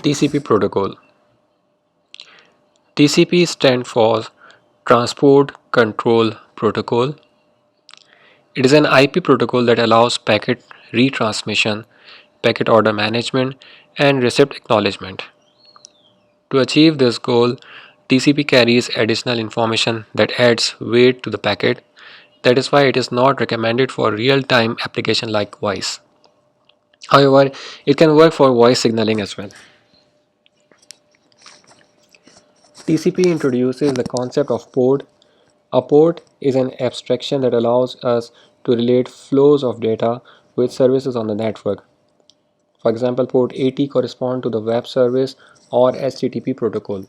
TCP protocol. TCP stands for Transport Control Protocol. It is an IP protocol that allows packet retransmission, packet order management, and receipt acknowledgement. To achieve this goal, TCP carries additional information that adds weight to the packet. That is why it is not recommended for real-time application like voice. However, it can work for voice signaling as well. TCP introduces the concept of port. A port is an abstraction that allows us to relate flows of data with services on the network. For example, port 80 corresponds to the web service or HTTP protocol.